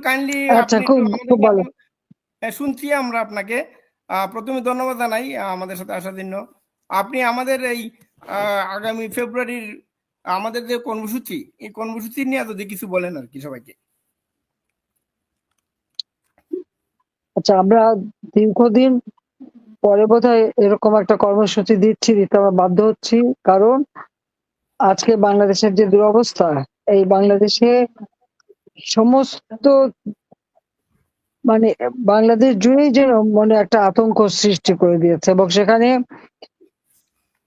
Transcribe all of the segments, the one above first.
Kindly আচ্ছা, আপনি খুব আমাদের খুব ভালো। শুনছি আমরা আপনাকে। প্রথমে ধন্যবাদ জানাই আমাদের সাথে আসার জন্য। আপনি আমাদের এই আগামী ফেব্রুয়ারির আমাদের যে কর্মসূচি, এই কর্মসূচি নিয়ে যদি কিছু বলেন আর কি সবাইকে। আচ্ছা, আমরা দীর্ঘদিন পরে বোধহয় এরকম একটা কর্মসূচি দিতে আমরা বাধ্য হচ্ছি, কারণ আজকে বাংলাদেশের যে দুরবস্থা, এই বাংলাদেশে সমস্ত মানে বাংলাদেশ জুড়েই যেন মনে একটা আতঙ্ক সৃষ্টি করে দিয়েছে, এবং সেখানে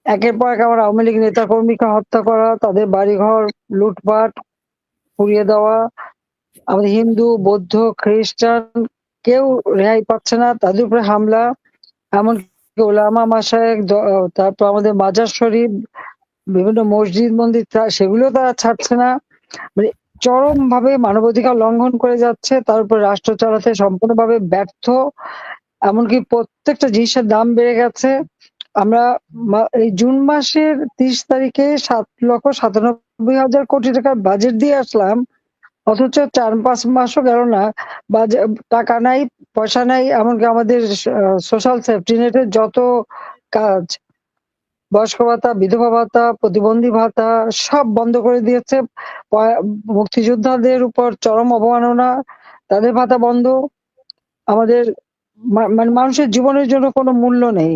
একের পর এক আমার আওয়ামী লীগ নেতা কর্মীকে হত্যা করা, তাদের বাড়িঘর লুটপাট, পুড়িয়ে দেওয়া, আমাদের হিন্দু, বৌদ্ধ, খ্রিস্টান কেউ রেহাই পাচ্ছে না, তাদের উপরে হামলা, এমনকি ওলামা মাশায়েখ, তারপর আমাদের মাজার শরীফ, বিভিন্ন মসজিদ মন্দির সেগুলো তারা ছাড়ছে না। মানে চরম ভাবে মানবাধিকার লঙ্ঘন করে যাচ্ছে, তার উপর রাষ্ট্র চালাতে সম্পূর্ণভাবে ব্যর্থ। এমনকি প্রত্যেকটা জিনিসের দাম বেড়ে গেছে। আমরা এই জুন মাসের 30 তারিখে 7,97,000 কোটি টাকার বাজেট দিয়ে আসলাম, অথচ 4-5 মাসও গেল না, টাকা নাই, পয়সা নাই। এমনকি আমাদের সোশ্যাল সেফটি নেটের যত কাজ, বয়স্ক ভাতা, বিধবা ভাতা, প্রতিবন্ধী ভাতা সব বন্ধ করে দিয়েছে। মুক্তিযোদ্ধাদের উপর চরম অবমাননা, তাদের ভাতা বন্ধ। আমাদের মানে মানুষের জীবনের জন্য কোনো মূল্য নেই।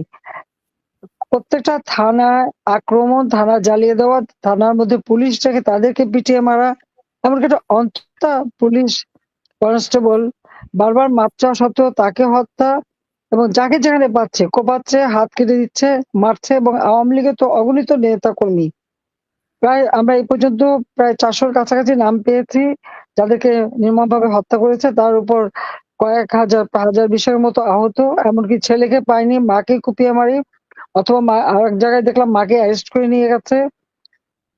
প্রত্যেকটা থানায় আক্রমণ, থানা জ্বালিয়ে দেওয়া, থানার মধ্যে পুলিশ রেখে তাদেরকে পিটিয়ে মারা, এমনকি একটা অন্তঃ পুলিশ কনস্টেবল বারবার মাপ চাওয়া সত্ত্বেও তাকে হত্যা, এবং যাকে যেখানে পাচ্ছে কোপাচ্ছে, হাত কেটে দিচ্ছে, মারছে। এবং আওয়ামী লীগের তো অগণিত নেতা কর্মী, প্রায় আমরা এই পর্যন্ত প্রায় 400-র কাছাকাছি নাম পেয়েছি যাদেরকে নির্মমভাবে হত্যা করেছে। তার উপর কয়েক হাজার হাজার বিষয়ের মতো আহত, এমনকি ছেলেকে পায়নি, মাকে কুপিয়ে মারি, অথবা মা আর এক জায়গায় দেখলাম মাকে অ্যারেস্ট করে নিয়ে গেছে।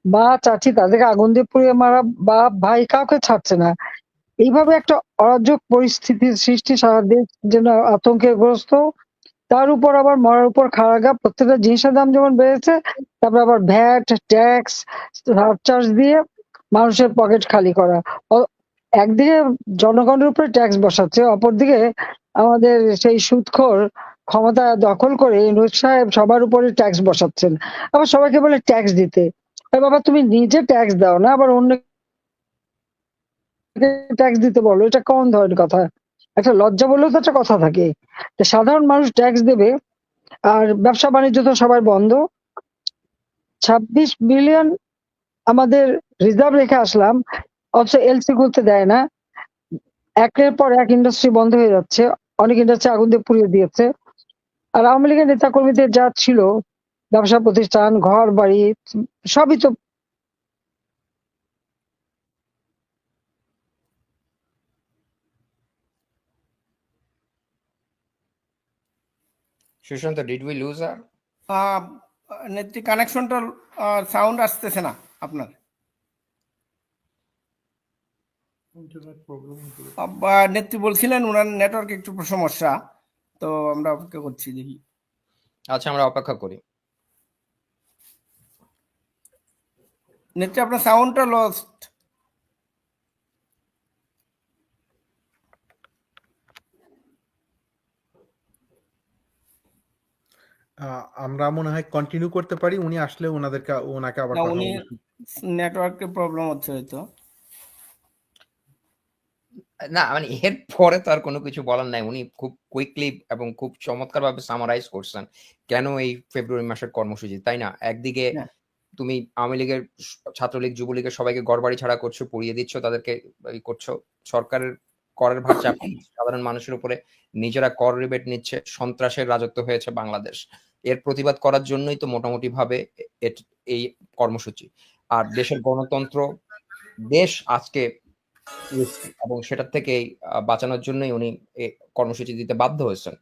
মা, চাচি তাদেরকে আগুন দিয়ে পুড়িয়ে মারা, বা ভাই কাউকে ছাড়ছে না। এইভাবে একটা অরাজক পরিস্থিতির সৃষ্টি, সারা দেশ যেন আতঙ্কে গ্রস্ত। তার উপর আবার মরার উপর খাড়াগা, প্রত্যেকটা জিনিসের দাম যেমন বেড়েছে, তারপর আবার ভ্যাট, ট্যাক্স, সারচার্জ দিয়ে মানুষের পকেট খালি করা। একদিকে জনগণের উপরে ট্যাক্স বসাচ্ছে, অপরদিকে আমাদের সেই সুদখোর ক্ষমতা দখল করে ইউনূস সাহেব সবার উপরে ট্যাক্স বসাচ্ছেন। আবার সবাইকে বলে ট্যাক্স দিতে। বাবা, তুমি নিজে ট্যাক্স দাও না, আবার অন্য ট্যাক্স দিতে বলো, এটা কোন ধরনের কথা? একটা লজ্জা বললেও তো একটা কথা থাকে। সাধারণ মানুষ ট্যাক্স দেবে, আর ব্যবসা বাণিজ্য তো সবার বন্ধ। 26 বিলিয়ন আমাদের রিজার্ভ রেখে আসলাম, অথচ এলসি খুলতে দেয় না। একের পর এক ইন্ডাস্ট্রি বন্ধ হয়ে যাচ্ছে, অনেক ইন্ডাস্ট্রি আগুন দিয়ে পুড়িয়ে দিয়েছে। আর আওয়ামী লীগের নেতা কর্মীদের যা ছিল, ব্যবসা প্রতিষ্ঠান, ঘর বাড়ি, সবই তো। Sushant, did we lose her? নেত্রী কানেকশনটা সাউন্ড আসতেছে না আপনার। নেত্রী বলছিলেন ওনার নেটওয়ার্ক একটু সমস্যা, তো আমরা অপেক্ষা করছি, দেখি। আচ্ছা, আমরা অপেক্ষা করি। নেত্রী, আপনার সাউন্ডটা লস্ট। আমরা মনে হয় কন্টিনিউ করতে পারি, উনি আসলে ওনাকে আবার কথা উনি বলবো। নেটওয়ার্কের প্রবলেম হচ্ছে হয়তো। না, মানে এর পরে তো আর কোনো কিছু বলার নাই। উনি খুব কুইকলি এবং খুব চমৎকারভাবে সামারাইজ করছেন কেন এই ফেব্রুয়ারি মাসের কর্মসূচি, তাই না? একদিকে তুমি আওয়ামী লীগের, ছাত্রলীগ, যুবলীগের সবাইকে ঘরবাড়ি ছাড়া করছো, পুড়িয়ে দিচ্ছ, তাদেরকে করছো। সরকারের করের ভার চাপিয়ে সাধারণ মানুষের উপরে, নিজেরা কর রিবেট নিচ্ছে, সন্ত্রাসের রাজত্ব হয়েছে বাংলাদেশ। এর প্রতিবাদ করার জন্যই তো মোটামুটি ভাবে এই কর্মসূচি। আর দেশের গণতন্ত্র, দেশ আজকে, এবং সেটার থেকে বাঁচানোর জন্যই উনি এই কর্মসূচি দিতে বাধ্য হয়েছেন।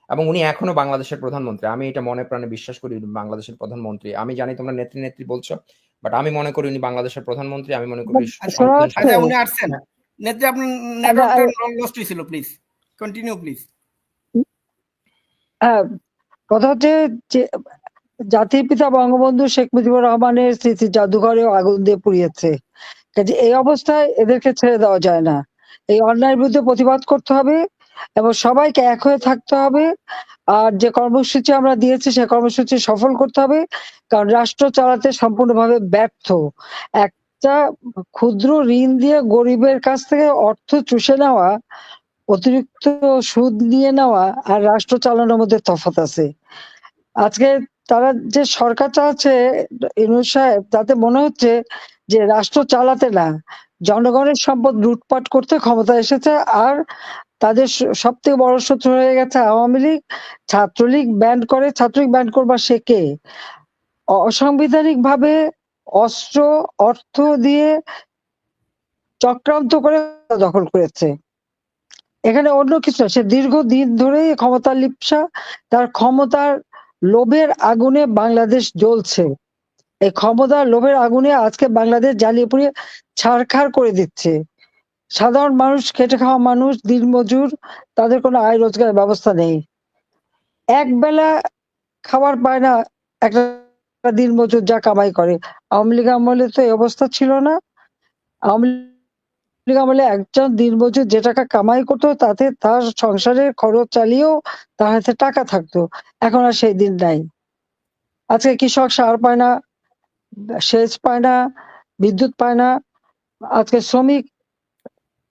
এবং উনি এখনো বাংলাদেশের প্রধানমন্ত্রী। আমি এটা মনে প্রাণে বিশ্বাস করি, উনি বাংলাদেশের প্রধানমন্ত্রী। আমি জানি তোমরা নেত্রী নেত্রী বলছো, বাট আমি মনে করি উনি বাংলাদেশের প্রধানমন্ত্রী। আমি মনে করি আচ্ছা, উনি আসছেন। নেত্রী, আপনার নেটওয়ার্কটা লস্ট হয়েছিল, প্লিজ কন্টিনিউ প্লিজ। কথা হচ্ছে যে জাতির পিতা বঙ্গবন্ধু শেখ মুজিবুর রহমানের স্মৃতি জাদুঘরে আগুন দিয়ে পুড়িয়েছে। কাজে এই অবস্থায় এদেরকে ছেড়ে দেওয়া যায় না। এই অন্যায়ের বিরুদ্ধে প্রতিবাদ করতে হবে এবং সবাইকে এক হয়ে থাকতে হবে। আর যে কর্মসূচি আমরা দিয়েছি সে কর্মসূচি সফল করতে হবে, কারণ রাষ্ট্র চালাতে সম্পূর্ণভাবে ব্যর্থ। একটা ক্ষুদ্র ঋণ দিয়ে গরিবের কাছ থেকে অর্থ চুষে নেওয়া, অতিরিক্ত সুদ নিয়ে নেওয়া আর রাষ্ট্র চালানোর মধ্যে তফাৎ আছে। আজকে তারা যে সরকার চালাচ্ছে ইউনূস সাহেব, তাতে মনে হচ্ছে যে রাষ্ট্র চালাতে না, জনগণের সম্পদ লুটপাট করতে ক্ষমতায় এসেছে। আর তাদের সব থেকে বড় শত্রু হয়ে গেছে আওয়ামী লীগ। ছাত্রলীগ ব্যান্ড করে, ছাত্রলীগ ব্যান্ড করবার সে কে? অসাংবিধানিক ভাবে অস্ত্র অর্থ দিয়ে চক্রান্ত করে দখল করেছে। এখানে অন্য কিছু না, সে দীর্ঘদিন ধরে ক্ষমতার লিপ্সা, তার ক্ষমতার লোভের আগুনে বাংলাদেশ জ্বলছে। এই ক্ষমতার লোভের আগুনে আজকে বাংলাদেশ জ্বালিয়ে পুড়িয়ে ছারখার করে দিচ্ছে। সাধারণ মানুষ, খেটে খাওয়া মানুষ, দিনমজুর, তাদের কোনো আয় রোজগারের ব্যবস্থা নেই। এক বেলা খাবার পায় না একটা দিনমজুর যা কামাই করে। আওয়ামী লীগ আমলে তো এই অবস্থা ছিল না। আওয়ামী লীগ আমলে একজন দিনমজুর যে টাকা কামাই করতো তাতে তার সংসারের খরচ চালিয়েও তার হাতে টাকা থাকতো। এখন আর সেই দিন নাই। আজকে কৃষক সার পায় না, সেচ পায় না, বিদ্যুৎ পায় না। আজকে শ্রমিক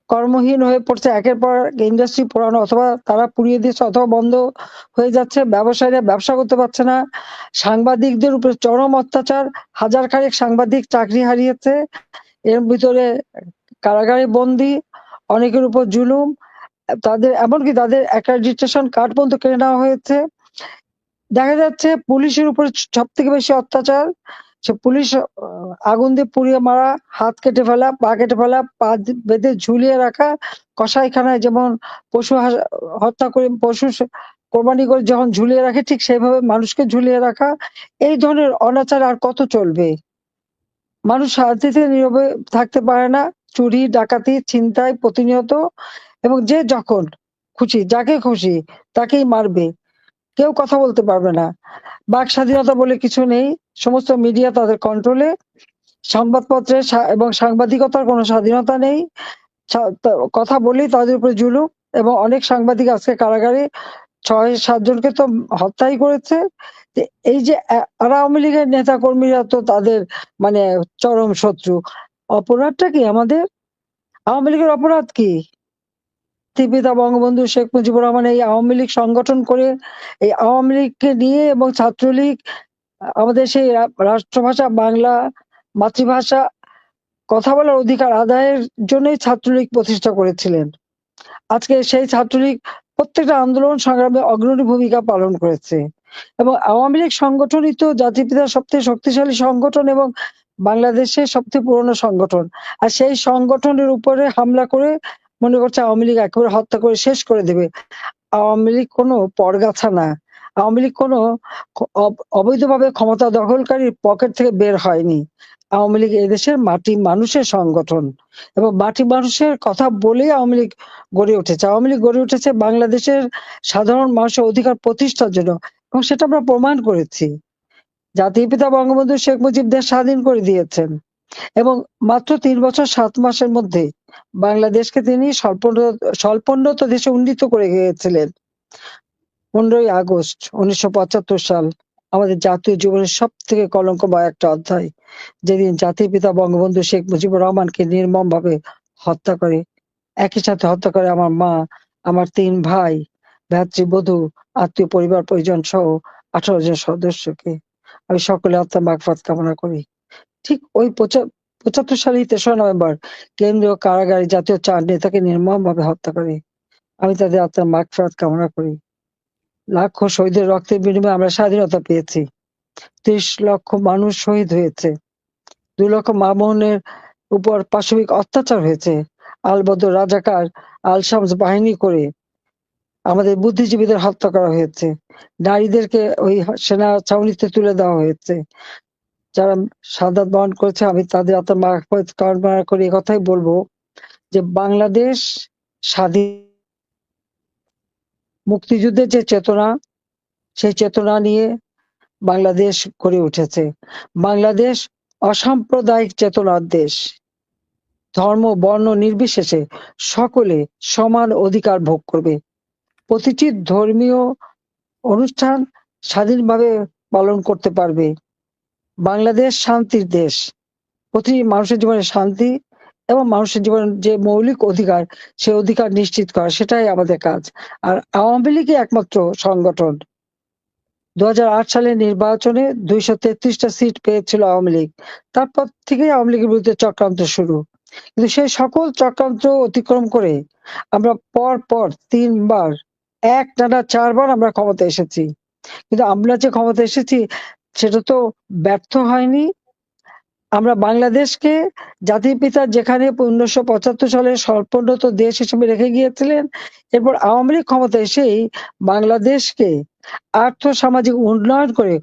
কর্মহীন হয়ে পড়ছে, একের পর ইন্ডাস্ট্রি পোড়ানো, অথবা তারা পুড়িয়ে দিচ্ছে অথবা বন্ধ হয়ে যাচ্ছে। ব্যবসায়ীরা ব্যবসা করতে পারছে না। সাংবাদিকদের উপরে চরম অত্যাচার, হাজার খানেক সাংবাদিক চাকরি হারিয়েছে। এর ভিতরে কারাগারে বন্দী, অনেকের উপর জুলুম, তাদের এমনকি তাদের অ্যাক্রেডিটেশন কার্ড পর্যন্ত কেড়ে নেওয়া হয়েছে। দেখা যাচ্ছে পুলিশের উপর সব থেকে বেশি অত্যাচার। সে পুলিশ আগুন দিয়ে পুড়িয়ে মারা, হাত কেটে ফেলা, পা কেটে ফেলা, পা বেঁধে ঝুলিয়ে রাখা, কসাইখানায় যেমন পশু হত্যা করে, পশু কোরবানি করে যখন ঝুলিয়ে রাখে, ঠিক সেইভাবে মানুষকে ঝুলিয়ে রাখা। এই ধরনের অনাচার আর কত চলবে? মানুষ শান্তিতে নীরবে থাকতে পারে না। চুরি ডাকাতি ছিনতাই প্রতিনিয়ত, এবং যে যখন খুশি যাকে খুশি তাকেই মারবে, কেউ কথা বলতে পারবে না। বাক স্বাধীনতা বলে কিছু নেই, সমস্ত মিডিয়া তাদের কন্ট্রোলে। সংবাদপত্রের এবং সাংবাদিকতার কোনো স্বাধীনতা নেই। কথা বলেই তাদের উপরে জুলুম, এবং অনেক সাংবাদিক আজকে কারাগারে, ৬-৭ জনকে তো হত্যাই করেছে। এই যে আর আওয়ামী লীগের নেতা কর্মীরা তো তাদের মানে চরম শত্রু। অপরাধটা কি আমাদের? আওয়ামী লীগের অপরাধ কি? পিতা বঙ্গবন্ধু শেখ মুজিবুর রহমান এই আওয়ামী লীগ সংগঠন করে, এই আওয়ামী লীগকে নিয়ে এবং ছাত্রলীগ, আমাদের সেই রাষ্ট্রভাষা বাংলা, মাতৃভাষা, কথা বলার অধিকার আদায়ের জন্যই ছাত্রলীগ প্রতিষ্ঠা করেছিলেন। আজকে সেই ছাত্রলীগ প্রত্যেকটা আন্দোলন সংগ্রামে অগ্রণী ভূমিকা পালন করেছে, এবং আওয়ামী লীগ সংগঠনই তো জাতির পিতার সবথেকে শক্তিশালী সংগঠন এবং বাংলাদেশের সবথেকে পুরনো সংগঠন। আর সেই সংগঠনের উপরে হামলা করে মনে করছে আওয়ামী লীগ একেবারে হত্যা করে শেষ করে দেবে। আওয়ামী লীগ কোনো পরগাছা না। আওয়ামী লীগ কোনো অবৈধভাবে ক্ষমতা দখলকারীর পকেট থেকে বের হয়নি। আওয়ামী লীগ এদেশের মাটি মানুষের সংগঠন, এবং মাটি মানুষের কথা বলেই আওয়ামী লীগ গড়ে উঠেছে। আওয়ামী লীগ গড়ে উঠেছে বাংলাদেশের সাধারণ মানুষের অধিকার প্রতিষ্ঠার জন্য, এবং সেটা আমরা প্রমাণ করেছি। জাতির পিতা বঙ্গবন্ধু শেখ মুজিব দেশ স্বাধীন করে দিয়েছেন, এবং মাত্র ৩ বছর ৭ মাসের মধ্যে বাংলাদেশকে তিনি স্বল্পোন্নত দেশে উন্নীত করে গিয়েছিলেন। ১৫ই আগস্ট ১৯৭৫ সাল আমাদের জাতীয় জীবনের সব থেকে কলঙ্কময় একটা অধ্যায়, যেদিন জাতির পিতা বঙ্গবন্ধু শেখ মুজিবুর রহমানকে নির্মমভাবে হত্যা করে। একই সাথে হত্যা করে আমার মা, আমার ৩ ভাই, ভ্রাতৃবধূ, আত্মীয় পরিবার পরিজন সহ ১৮ জন সদস্যকে। আমি সকলে আত্মার মাগফিরাত কামনা করি। ঠিক ওই ৭৫ সালের ৩রা নভেম্বর কেন্দ্রীয় কারাগারে জাতীয় ৪ নেতাকে নির্মমভাবে হত্যা করে। আমি তাদের আত্মার মাগফিরাত কামনা করি। লাখো শহীদের রক্তের বিনিময়ে আমরা স্বাধীনতা পেয়েছি। ৩০ লক্ষ মানুষ শহীদ হয়েছে। ২ লক্ষ মা বোনের উপর পাশবিক অত্যাচার হয়েছে। আলবদর রাজাকার আল শামস বাহিনী করে আমাদের বুদ্ধিজীবীদের হত্যা করা হয়েছে। নারীদেরকে ওই সেনা ছাউনিতে তুলে দেওয়া হয়েছে। যারা শাহাদাত বরণ করেছে আমি তাদের আত্মার মাগফিরাত কামনা করে কথাই বলবো যে বাংলাদেশ স্বাধীন, মুক্তিযুদ্ধের যে চেতনা, সেই চেতনা নিয়ে বাংলাদেশ গড়ে উঠেছে। বাংলাদেশ অসাম্প্রদায়িক চেতনার দেশ। ধর্ম বর্ণ নির্বিশেষে সকলে সমান অধিকার ভোগ করবে। প্রতিটি ধর্মীয় অনুষ্ঠান স্বাধীনভাবে পালন করতে পারবে। বাংলাদেশ শান্তির দেশ। প্রতিটি মানুষের জীবনে শান্তি এবং মানুষের জীবনের যে মৌলিক অধিকার, সে অধিকার নিশ্চিত করা, সেটাই আমাদের কাজ। আর আওয়ামী লীগই একমাত্র সংগঠন। 2008 সালের নির্বাচনে 233টা সিট পেয়েছিল আওয়ামী লীগ। তারপর থেকেই আওয়ামী লীগের বিরুদ্ধে চক্রান্ত শুরু। কিন্তু সেই সকল চক্রান্ত অতিক্রম করে আমরা পর 3বার, একটানা 4বার আমরা ক্ষমতায় এসেছি। কিন্তু আমরা যে ক্ষমতা এসেছি সেটা তো ব্যর্থ হয়নি। আমরা বাংলাদেশকে জাতির পিতা যেখানে 1975 সালে স্বল্পোন্নত দেশ হিসেবে রেখে গিয়েছিলেন, এরপর আওয়ামী লীগ ক্ষমতা এসেই বাংলাদেশকে আর্থ সামাজিক উন্নয়ন করে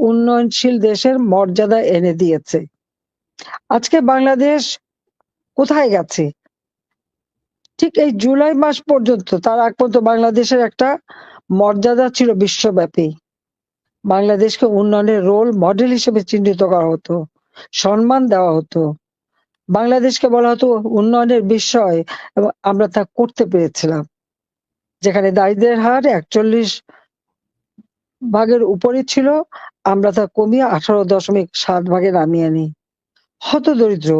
উন্নয়নশীল দেশের মর্যাদা এনে দিয়েছে। আজকে বাংলাদেশ কোথায় গেছে? ঠিক এই জুলাই মাস পর্যন্ত, তার আগ পর্যন্ত বাংলাদেশের একটা মর্যাদা ছিল বিশ্বব্যাপী। বাংলাদেশকে উন্নয়নের রোল মডেল হিসেবে চিহ্নিত করা হতো, সম্মান দেওয়া হতো। বাংলাদেশকে বলা হতো উন্নয়নের বিষয়, এবং আমরা তা করতে পেরেছিলাম। যেখানে দারিদ্র্যের হার 41% উপরে ছিল, আমরা তা কমিয়ে 18.7% নামিয়ে আনি। হতদরিদ্র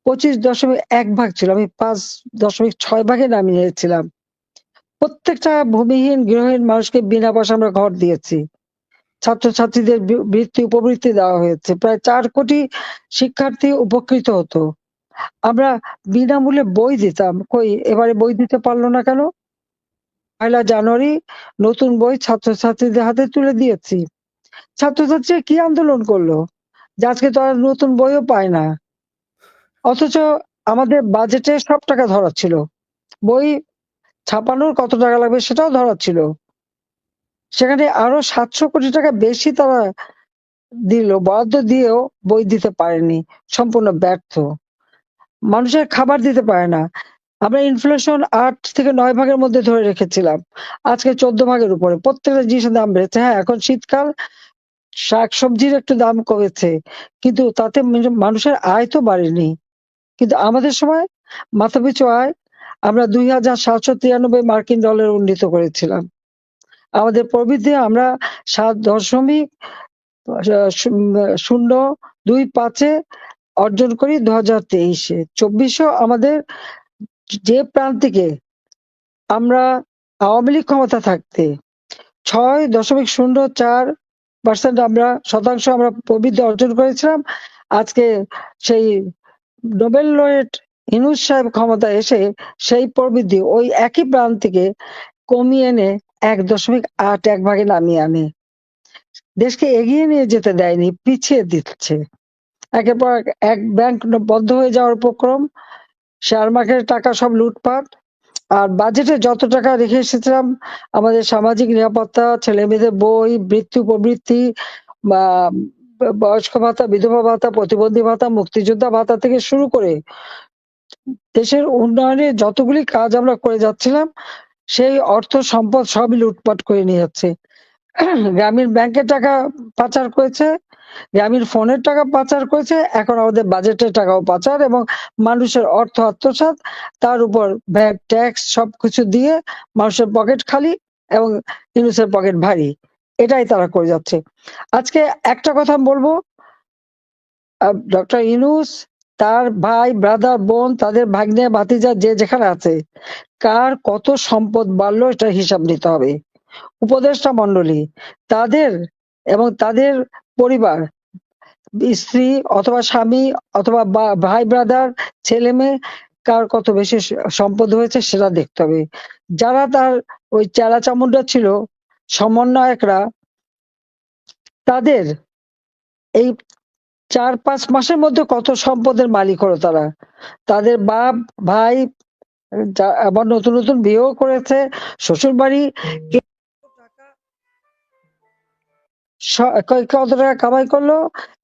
25.1% ছিল, আমি 5.6% নামিয়েছিলাম। প্রত্যেকটা ভূমিহীন গৃহহীন মানুষকে বিনা পয়সা আমরা ঘর দিয়েছি। ছাত্রছাত্রীদের বৃত্তি উপবৃত্তি দেওয়া হয়েছে। প্রায় 4 কোটি শিক্ষার্থী উপকৃত হতো। আমরা বিনামূল্যে বই দিতাম। কই এবারে বই দিতে পারলো না কেন? 1 জানুয়ারি নতুন বই ছাত্রছাত্রীদের হাতে তুলে দিয়েছি। ছাত্রছাত্রীরা কি আন্দোলন করলো যে আজকে তো আর নতুন বইও পায় না? অথচ আমাদের বাজেটে সব টাকা ধরা ছিল। বই ছাপানোর কত টাকা লাগবে সেটাও ধরা ছিল। সেখানে আরো 700 কোটি টাকা বেশি তারা দিল, বরাদ্দ দিয়েও বই দিতে পারেনি, সম্পূর্ণ ব্যর্থ। মানুষের খাবার দিতে পারে না। আমরা ইনফ্লেশন 8 থেকে 9% মধ্যে ধরে রেখেছিলাম, আজকে 14% উপরে। প্রত্যেকটা জিনিসের দাম বেড়েছে। হ্যাঁ, এখন শীতকাল, শাকসবজির একটু দাম কমেছে, কিন্তু তাতে মানুষের আয় তো বাড়েনি। কিন্তু আমাদের সময় মাথাপিছু আয় আমরা $2,793 উন্নীত করেছিলাম। আমাদের প্রবৃদ্ধি আমরা 7.025 অর্জন করি 2023-এ। 2400 আমাদের যে প্রান্তিকে আমরা আওয়ামী লীগ ক্ষমতা থাকতে 6.04% আমরা প্রবৃদ্ধি অর্জন করেছিলাম। আজকে সেই নোবেল লরেট ইউনূস সাহেব ক্ষমতা এসে সেই প্রবৃদ্ধি ওই একই প্রান্তিকে কমিয়ে এনে 1.81% নামিয়ে আনে। দেশকে এগিয়ে নিয়ে যেতে দেয়নি, পিছিয়ে দিচ্ছে। একের পর এক ব্যাংক বন্ধ হয়ে যাওয়ার উপক্রম, শেয়ার মার্কেটের টাকা সব লুটপাট। আর বাজেটে যত টাকা রেখে এসেছিলাম আমাদের সামাজিক নিরাপত্তা, ছেলে মেয়েদের বই, বৃত্তি উপবৃত্তি, বা বয়স্ক ভাতা, বিধবা ভাতা, প্রতিবন্ধী ভাতা, মুক্তিযোদ্ধা ভাতা থেকে শুরু করে দেশের উন্নয়নে যতগুলি কাজ আমরা করে যাচ্ছিলাম, সেই অর্থ সম্পদ সবই লুটপাট করে নিয়ে যাচ্ছে। গ্রামীণ ব্যাংকের টাকা পাচার করেছে, গ্রামীণ ফোনের টাকা পাচার করেছে, এখন আমাদের বাজেটের টাকাও পাচার, এবং মানুষের অর্থ আত্মসাৎ, তার উপর ভ্যাট ট্যাক্স সবকিছু দিয়ে মানুষের পকেট খালি এবং ইউনূসের পকেট ভারী। এটাই তারা করে যাচ্ছে। আজকে একটা কথা বলবো, ডক্টর ইউনূস, তার ভাই, ব্রাদার, বোন, তাদের ভাগ্নে ভাতিজা যে যেখানে আছে, কার কত সম্পদ বাড়লো এটার হিসাব নিতে হবে। উপদেষ্টা মন্ডলী, তাদের এবং তাদের পরিবার, স্ত্রী অথবা স্বামী অথবা ভাই, ব্রাদার, ছেলে মেয়ে, কার কত বেশি সম্পদ হয়েছে সেটা দেখতে হবে। যারা তার ওই চেলা চামুন্ডা ছিল, সমন্বয়করা, তাদের এই 4-5 মাসের মধ্যে কত সম্পদের মালিক হলো তারা। তাদের বাপ, ভাই আবার নতুন নতুন বিয়েও করেছে, শ্বশুর বাড়ি কত টাকা কামাই করলো,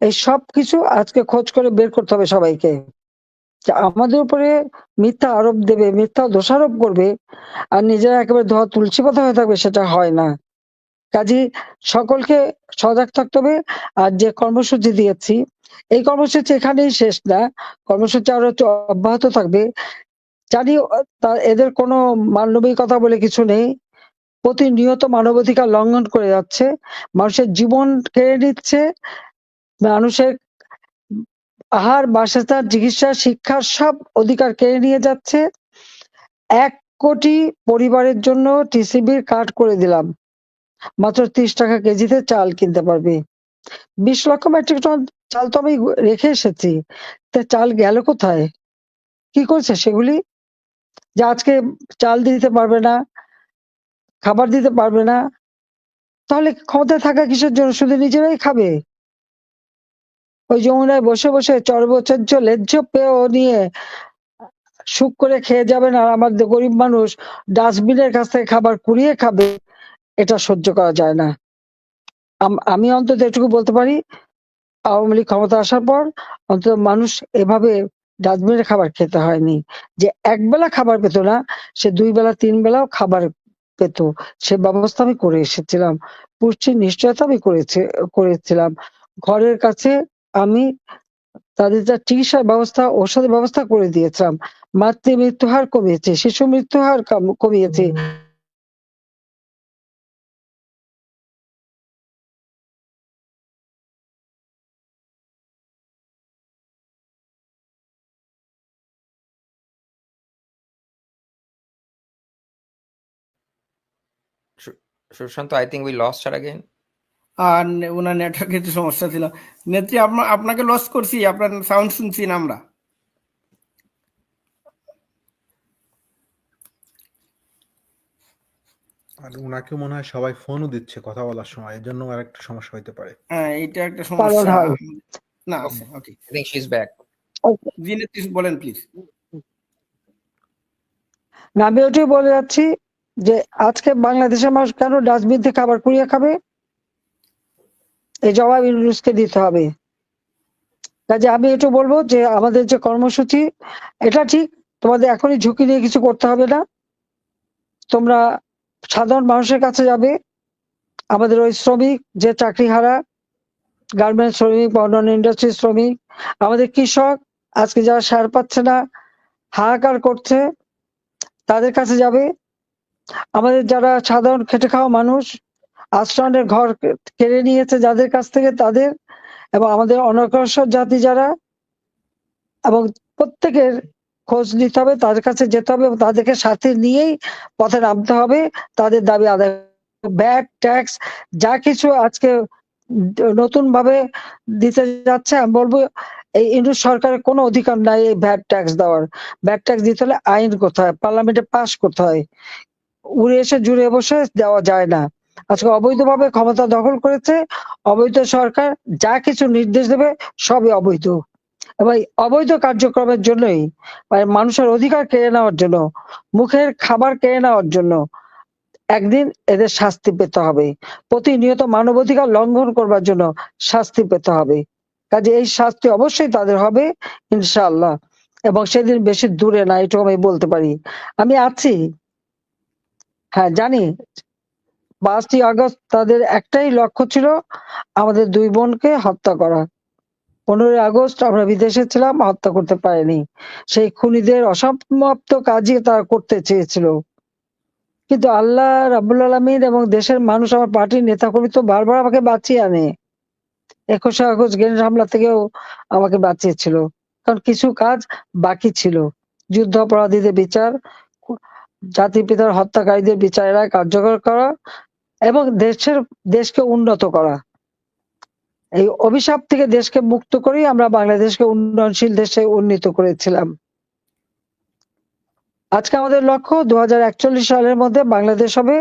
এই সব কিছু আজকে খোঁজ করে বের করতে হবে সবাইকে। আমাদের উপরে মিথ্যা আরোপ দেবে, মিথ্যা দোষারোপ করবে, আর নিজেরা একেবারে ধোয়া তুলসী পাতা হয়ে থাকবে, সেটা হয় না। কাজী সকলকে সজাগ থাকতে হবে। আর যে কর্মসূচি দিয়েছি এই কর্মসূচি এখানেই শেষ না, কর্মসূচি আরো অব্যাহত থাকবে। জানি এদের কোনো মানবিকতা বলে কিছু নেই, প্রতিনিয়ত মানবাধিকার লঙ্ঘন করে যাচ্ছে, মানুষের জীবন কেড়ে নিচ্ছে, মানুষের আহার, বাসস্থান, চিকিৎসা, শিক্ষার সব অধিকার কেড়ে নিয়ে যাচ্ছে। 1 কোটি পরিবারের জন্য টিসিবির কার্ড করে দিলাম, মাত্র 30 টাকা কেজিতে চাল কিনতে পারবে। 20 লক্ষ মেট্রিক টন চাল তো আমি রেখে এসেছি, তা চাল গেল কোথায়, কি করছে সেগুলি? যে আজকে চাল দিতে পারবে না, খাবার দিতে পারবে না, তাহলে ক্ষমতায় থাকা কিসের জন্য? শুধু নিজেরাই খাবে। ওই যমুনায় বসে বসে চর্বচর্য লেজ্জ পেয় নিয়ে সুখ করে খেয়ে যাবেন, আর আমাদের গরিব মানুষ ডাস্টবিনের কাছ থেকে খাবার কুড়িয়ে খাবে। এটা সহ্য করা যায় না। আমি অন্তত এটুকু বলতে পারি, আওয়ামী লীগ ক্ষমতা আসার পর অন্তত মানুষ এভাবে ডাস্টবিনের খাবার খেতে হয়নি। যে একবেলা খাবার পেত না, সে 2 বেলা 3 বেলাও খাবার পেত, সে ব্যবস্থা আমি করে এসেছিলাম। পুষ্টির নিশ্চয়তা আমি করেছিলাম। ঘরের কাছে আমি তাদের যা চিকিৎসার ব্যবস্থা, ঔষধের ব্যবস্থা করে দিয়েছিলাম। মাতৃ মৃত্যু হার কমিয়েছে, শিশু মৃত্যু হার কমিয়েছে। Sushant, I think we lost her again. আর ওনার নেটওয়ার্কের একটু সমস্যা ছিল। নেত্রী, আপনাকে লস করছি, আপনার সাউন্ড শুনছি না আমরা। আর উনাকে মনে হয় সবাই ফোনও দিচ্ছে কথা বলার সময়, এর জন্য আর একটা সমস্যা হইতে পারে। হ্যাঁ, এটা একটা পালন সমস্যা। হয়। না আছে, ওকে। I think she's back. জি নেত্রী, বলেন প্লিজ। না, আমি ওটাই বলে যাচ্ছি যে আজকে বাংলাদেশের মানুষ কেন ডাস্টবিন থেকে খাবার কুড়িয়ে খাবে, এই জবাব ইউনূসকে দিতে হবে। কাজে আমি এটা বলবো যে আমাদের যে কর্মসূচি, এটা ঠিক, তোমাদের এখনই ঝুঁকি নিয়ে কিছু করতে হবে না, তোমরা সাধারণ মানুষের কাছে যাবে। আমাদের ওই শ্রমিক যে চাকরিহারা, গার্মেন্টস শ্রমিক বা অন্যান্য ইন্ডাস্ট্রির শ্রমিক, আমাদের কৃষক আজকে যারা সার পাচ্ছে না, হাহাকার করছে, তাদের কাছে যাবে। আমাদের যারা সাধারণ খেটে খাওয়া মানুষ, আশ্রয়ের ঘর কেড়ে নিয়েছে যাদের কাছ থেকে, তাদের, এবং আমাদের অনগ্রসর জাতি যারা, এবং প্রত্যেকের খোঁজ নিতে হবে, তাদের কাছে যেতে হবে এবং তাদেরকে সাথে নিয়েই পথে নামতে হবে, তাদের দাবি আদায়। ভ্যাট, ট্যাক্স যা কিছু আজকে নতুন ভাবে দিতে যাচ্ছে, আমি বলবো এই ইউনূস সরকারের কোনো অধিকার নাই এই ভ্যাট ট্যাক্স দেওয়ার। ভ্যাট ট্যাক্স দিতে হলে আইন করতে হয়, পার্লামেন্টে পাস করতে হয়, উড়ে এসে জুড়ে বসে দেওয়া যায় না। আজকে অবৈধভাবে ক্ষমতা দখল করেছে অবৈধ সরকার, যা কিছু নির্দেশ দেবে সবই অবৈধ, এবং এই অবৈধ কার্যক্রমের জন্যই, মানে মানুষের অধিকার কেড়ে নেওয়ার জন্য, মুখের খাবার কেড়ে নেওয়ার জন্য একদিন এদের শাস্তি পেতে হবে। প্রতিনিয়ত মানবাধিকার লঙ্ঘন করবার জন্য শাস্তি পেতে হবে। কাজে এই শাস্তি অবশ্যই তাদের হবে ইনশাআল্লাহ, এবং সেদিন বেশি দূরে না, এটুকু আমি বলতে পারি। আমি আছি, হ্যাঁ জানি। 5ই আগস্ট তাদের একটাই লক্ষ্য ছিল আমাদের 2 বোনকে হত্যা করা। 15ই আগস্ট আমরা বিদেশে ছিলাম, হত্যা করতে পারেনি। সেই খুনিদের অসমাপ্ত কাজই তারা করতে চেয়েছিল, কিন্তু আল্লাহ রাব্বুল আলামিন এবং দেশের মানুষ, আমার পার্টির নেতাকর্মী তো বারবার আমাকে বাঁচিয়ে আনে। 21শে আগস্ট গ্রেনেড হামলা থেকেও আমাকে বাঁচিয়েছিল, কারণ কিছু কাজ বাকি ছিল। যুদ্ধ অপরাধীদের বিচার, জাতির পিতার হত্যাকারীদের বিচারের কার্যকর করা, এবং দেশকে উন্নত করা। এই অভিশাপ থেকে দেশকে মুক্ত করেই আমরা বাংলাদেশকে উন্নয়নশীল দেশে উন্নীত করেছিলাম। আজকে আমাদের লক্ষ্য 2041 সালের মধ্যে বাংলাদেশ হবে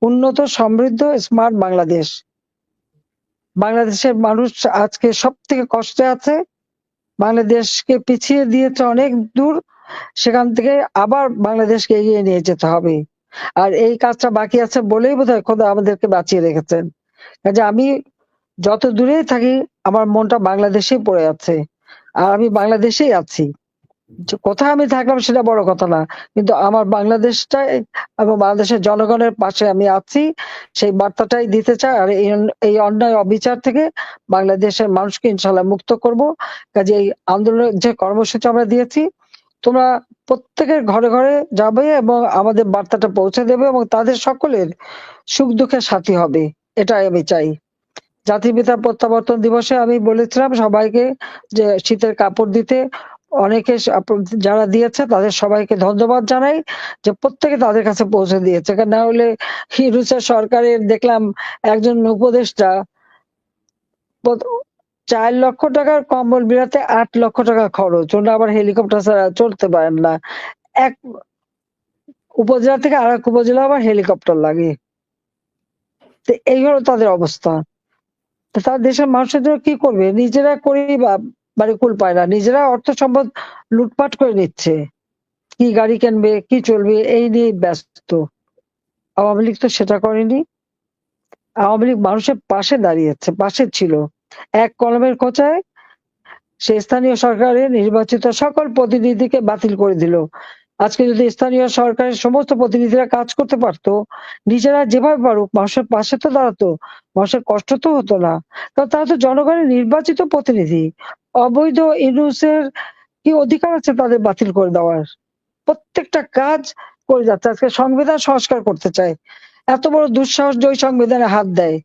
উন্নত, সমৃদ্ধ, স্মার্ট বাংলাদেশ। বাংলাদেশের মানুষ আজকে সব থেকে কষ্টে আছে, বাংলাদেশকে পিছিয়ে দিয়েছে অনেক দূর, সেখান থেকে আবার বাংলাদেশকে এগিয়ে নিয়ে যেতে হবে। আর এই কাজটা বাকি আছে বলেই বোধহয় খোদা আমাদেরকে বাঁচিয়ে রেখেছেন। কাজে আমি যত দূরেই থাকি, আমার মনটা বাংলাদেশেই পড়ে আছে, আর আমি বাংলাদেশেই আছি। যে কোথায় আমি থাকলাম সেটা বড় কথা না, কিন্তু আমার বাংলাদেশটাই এবং বাংলাদেশের জনগণের পাশে আমি আছি, সেই বার্তাটাই দিতে চাই। আর এই অন্যায় অবিচার থেকে বাংলাদেশের মানুষকে ইনশাল্লাহ মুক্ত করব। কাজে এই আন্দোলনের যে কর্মসূচি আমরা দিয়েছি, তোমরা প্রত্যেকের ঘরে ঘরে যাবে এবং আমাদের বার্তাটা পৌঁছে দেবে এবং তাদের সকলের সুখ দুঃখের সাথী হবে, এটাই আমি চাই। জাতির পিতা প্রত্যাবর্তন দিবসে আমি বলেছিলাম সবাইকে যে শীতের কাপড় দিতে, অনেকে যারা দিয়েছে তাদের সবাইকে ধন্যবাদ জানাই যে প্রত্যেকে তাদের কাছে পৌঁছে দিয়েছে। না হলে ইউনূসের সরকারের দেখলাম একজন উপদেষ্টা 4 লক্ষ টাকার কম্বল বিলাতে 8 লক্ষ টাকা খরচ, ওরা আবার হেলিকপ্টার ছাড়া চলতে পারেন না। এক উপজেলা থেকে আরেক উপজেলা আবার হেলিকপ্টার লাগে। তো এই হলো তাদের অবস্থা। তার দেশের মানুষের জন্য কি করবে? নিজেরা করেই বাড়ি কুল পায় না, নিজেরা অর্থ সম্পদ লুটপাট করে নিচ্ছে, কি গাড়ি কিনবে, কি চলবে, এই নিয়ে ব্যস্ত। আওয়ামী লীগ তো সেটা করেনি। আওয়ামী লীগ মানুষের পাশে দাঁড়িয়েছে, পাশে ছিল। এক কলমের খোঁচায় সে স্থানীয় সরকারের নির্বাচিত সকল প্রতিনিধিকে বাতিল করে দিল। আজকে যদি স্থানীয় সরকারের সমস্ত প্রতিনিধিরা কাজ করতে পারতো, নিজেরা যেভাবে পারুক মানুষের পাশে তো দাঁড়াতো, মানুষের কষ্ট তো হতো না। কারণ তারা তো জনগণের নির্বাচিত প্রতিনিধি। অবৈধ ইউনূসের কি অধিকার আছে তাদের বাতিল করে দেওয়ার? প্রত্যেকটা কাজ করে যাচ্ছে। আজকে সংবিধান সংস্কার করতে চায়, এত বড় দুঃসাহস যে ওই সংবিধানে হাত দেয়।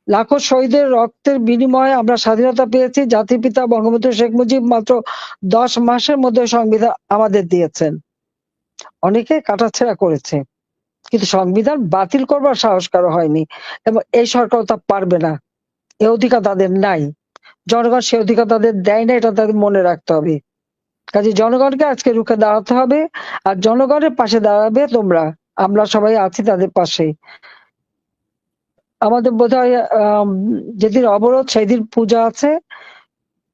লাখো শহীদের রক্তের বিনিময়ে আমরা স্বাধীনতা পেয়েছি। জাতির পিতা বঙ্গবন্ধু শেখ মুজিব মাত্র 10 মাসের মধ্যে সংবিধান আমাদের দিয়েছেন। অনেকে কাটাছেঁড়া করেছে, কিন্তু সংবিধান বাতিল করবার সাহস কারো হয়নি, এবং এই সরকার তা পারবে না। এ অধিকার তাদের নাই, জনগণ সে অধিকার তাদের দেয় না, এটা তাদের মনে রাখতে হবে। কাজে জনগণকে আজকে রুখে দাঁড়াতে হবে, আর জনগণের পাশে দাঁড়াবে তোমরা। আমরা সবাই আছি তাদের পাশে। আমাদের বোধহয় যেদিন অবরোধ সেদিন পূজা আছে,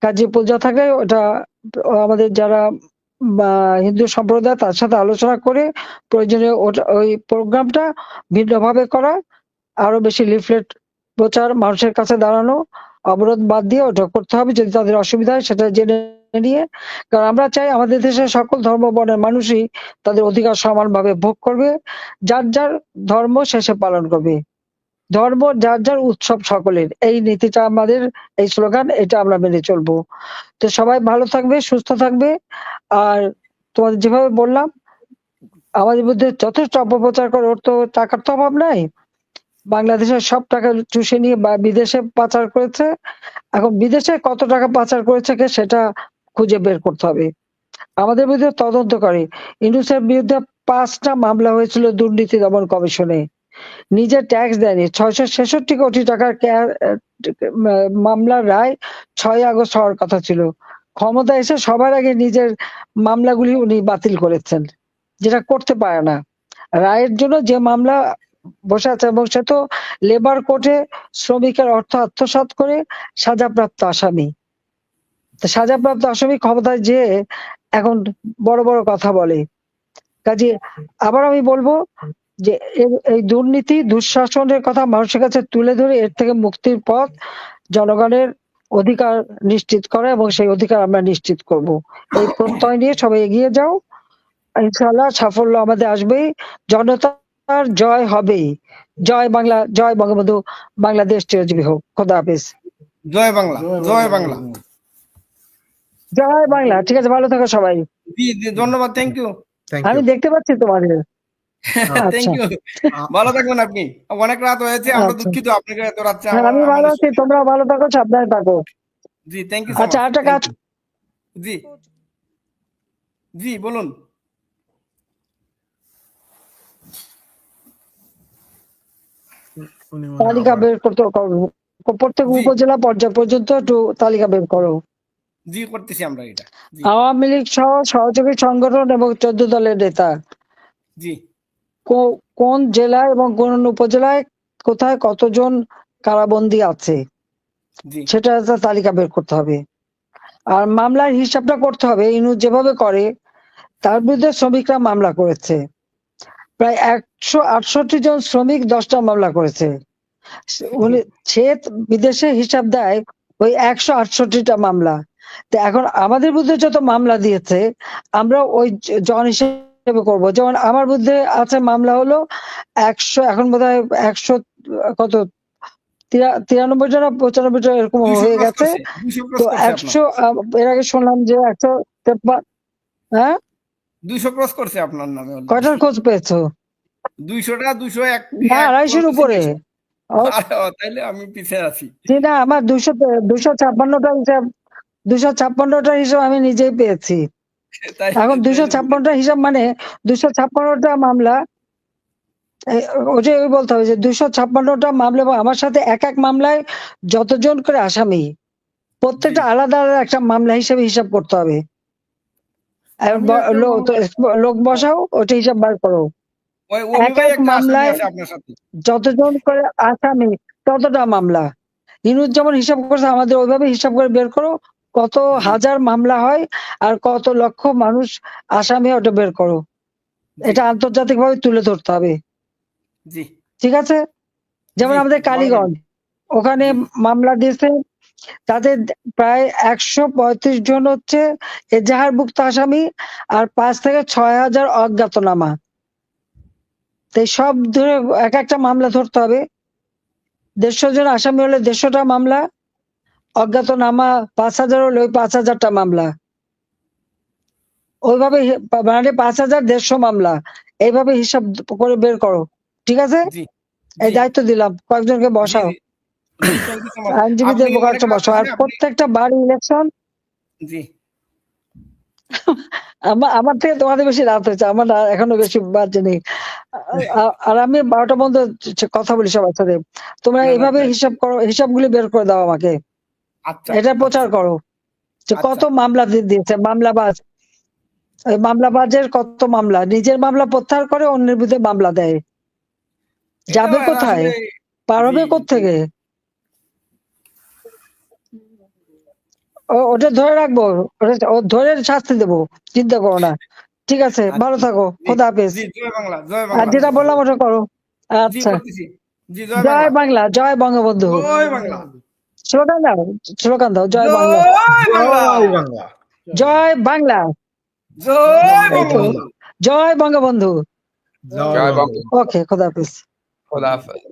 কাজে পূজা থাকলে ওটা আমাদের যারা হিন্দু সম্প্রদায় তার সাথে আলোচনা করে প্রয়োজনে ওই প্রোগ্রামটা ভিন্নভাবে করা, আরো বেশি লিফলেট প্রচার, মানুষের কাছে দাঁড়ানো, অবরোধ বাদ দিয়ে ওটা করতে হবে। যদি তাদের অসুবিধা হয় সেটা জেনে নিয়ে, কারণ আমরা চাই আমাদের দেশের সকল ধর্ম বর্ণের মানুষই তাদের অধিকার সমানভাবে ভোগ করবে, যার যার ধর্ম শেষে পালন করবে। ধর্ম যার যার, উৎসব সকলের, এই নীতিটা আমাদের, এই স্লোগান, এটা আমরা মেনে চলবো। তো সবাই ভালো থাকবে, সুস্থ থাকবে। আর তোমাদের যেভাবে বললাম, আমাদের মধ্যে যথেষ্ট অপপ্রচার করে, ওর তো টাকার তো অভাব নাই। বাংলাদেশের সব টাকা চুষে নিয়ে বিদেশে পাচার করেছে। এখন বিদেশে কত টাকা পাচার করেছে সেটা খুঁজে বের করতে হবে। আমাদের বিরুদ্ধে তদন্ত করে। ইউনূসের বিরুদ্ধে 5টা মামলা হয়েছিল দুর্নীতি দমন কমিশনে। নিজে ট্যাক্স দেয়নি। 666 কোটি টাকার মামলার রায় 6 আগস্ট হওয়ার কথা ছিল। ক্ষমতা এসে সবার আগে নিজের মামলাগুলি উনি বাতিল করেছেন, যেটা করতে পারে না। রায়ের জন্য যে মামলা বসে আছে, এবং সে তো লেবার কোর্টে শ্রমিকের অর্থ আত্মসাৎ করে সাজাপ্রাপ্ত আসামি। সাজাপ্রাপ্ত আসামি ক্ষমতায় যে এখন বড় বড় কথা বলে। কাজে আবার আমি বলবো যে এই দুর্নীতি দুঃশাসনের কথা মানুষের কাছে তুলে ধরে এর থেকে মুক্তির পথ জনগণের অধিকার নিশ্চিত করা, এবং সেই অধিকার আমরা নিশ্চিত করব। এই প্রত্যয় নিয়ে সবাই এগিয়ে যাও, ইনশাআল্লাহ সাফল্য আমাদের আসবেই। জনতার জয় হবেই। জয় বাংলা, জয় বঙ্গবন্ধু, বাংলাদেশ চিরজীবী হোক। খোদা হাফেজ। জয় বাংলা, জয় বাংলা, জয় বাংলা। ঠিক আছে, ভালো থাকো সবাই। জি ধন্যবাদ, থ্যাংক ইউ। আমি দেখতে পাচ্ছি তোমাদের। থ্যাংক ইউ, ভালো থাকবেন আপনি। অনেক রাত হয়েছে, আমরা দুঃখিত আপনাকে এত রাত। আমি ভালো আছি, তোমরা ভালো থাকো, সাবধানে থাকো। জি থ্যাংক ইউ। আচ্ছা, একটা কাজ। জি জি বলুন। তালিকা বের করতে প্রত্যেক উপজেলা পর্যায় পর্যন্ত একটু তালিকা বের করো। জি করতেছি আমরা এটা। আওয়ামী লীগ সহ সহযোগী সংগঠন এবং 14 দলের নেতা জি কোন জেলায় এবং কোন উপজেলায় কোথায় কতজন কারাবন্দী আছে সেটা একটা তালিকা বের করতে হবে। আর মামলার হিসাবটা করতে হবে। ইনু যেভাবে করে তার বিরুদ্ধে শ্রমিকরা মামলা করেছে, প্রায় 168 জন শ্রমিক 10টা মামলা করেছে। সে বিদেশে হিসাব দেয় ওই 168টা মামলা। তো এখন আমাদের বিরুদ্ধে যত মামলা দিয়েছে আমরা ওই জন হিসেবে করব। যেমন আমার বিরুদ্ধে আছে মামলা হলো 100, এখন বোধহয় 100 কত 93 জন 95 জন এরকম 200 হয়ে ক্রস গেছে। করছে, 200 ক্রস তো করছে আপনার, 100 এর আগে শুনলাম যে 153, হ্যাঁ 200 ক্রস করছে আপনার নামে already। কয়টার খোঁজ পেয়েছো? 200টা 201 না, 250-র উপরে। তাইলে আমি পিছিয়ে আছি। না, আমার 256টা হিসাব, 256টা হিসাব আমি নিজেই পেয়েছি। এখন 256টা হিসাব মানে 256টা মামলা, ওটাই বলতে হবে যে 256টা মামলা, এবং আমার সাথে এক এক মামলায় যতজন করে আসামি, প্রত্যেকটা আলাদা আলাদা একটা মামলা হিসেবে হিসাব করতে হবে। আর আমি একটা মামলা- লোক বসাও, ওটা হিসাব বার করো। ওমি এক ভাই এক একটা আসামি মামলায় আছে আপনার সাথে। যতজন করে আসামি ততটা মামলা। ইনুস যেমন হিসাব করছে আমাদের ওইভাবে হিসাব করে বের করো কত হাজার মামলা হয় আর কত লক্ষ মানুষ আসামি, ওটা বের করো। এটা আন্তর্জাতিক ভাবে তুলে ধরতে হবে, জি ঠিক আছে? যেমন জি, আমাদের কালীগঞ্জ, ওখানে মামলা দিয়েছে, তাদের প্রায় 135 জন হচ্ছে এজাহারভুক্ত আসামি আর 5 থেকে 6,000 অজ্ঞাতনামা। তো এই সব ধরে এক একটা মামলা ধরতে হবে। 150 জন আসামি হলে 150টা মামলা, অজ্ঞাতনামা 5,000 হলে ওই 5,000টা মামলা। ওইভাবে মানে 5,000 150 মামলা, এইভাবে হিসাব করে বের করো, ঠিক আছে? জি এই দায়িত্ব দিলাম, কয়েকজনকে বসাও, থ্যাংক ইউ সো মাচ। আইনজীবীদের কয়েকটা বসাও। আর প্রত্যেকটা বাড়ি ইলেকশন, জি আমার থেকে তোমাদের বেশি রাত হয়েছে, আমার এখনো বেশি বাজে নেই। আর আমি 12টা পর্যন্ত কথা বলি সবার সাথে। তোমরা না, না, এইভাবে তাই। হিসাব করো, হিসাবগুলি বের করে দাও আমাকে, আচ্ছা এটা প্রচার আচ্ছা, করো যে কত মামলা দিয়েছে মামলাবাজ। ওই মামলাবাজের কত মামলা, নিজের মামলা প্রত্যাহার করে অন্যের বিরুদ্ধে মামলা দেয়, যাবে এটাও কোথায়, আসলে পার হবে জি, কোত্থেকে? ওটা ধরে রাখবো, ও ধরে শাস্তি দেবো, চিন্তা করো না, ঠিক আছে? ভালো থাকো, জি, খোদা হাফেজ। জি, জয় বাংলা, জয় আর বাংলা। যেটা বললাম ওটা করো। জি আচ্ছা, করতেছি। জি জয় জয় বাংলা, বাংলা, জয় বঙ্গবন্ধু। জয় বাংলা, স্লোগান দাও, স্লোগান দাও, জয় বাংলা, জয় বাংলা, জয় বাংলা, জয় বাংলা, জয় এই তো, বঙ্গবন্ধু। জয় বঙ্গবন্ধু। জয় জয় বাংলা। বাংলা। ওকে, খোদা হাফেজ। খোদা হাফেজ।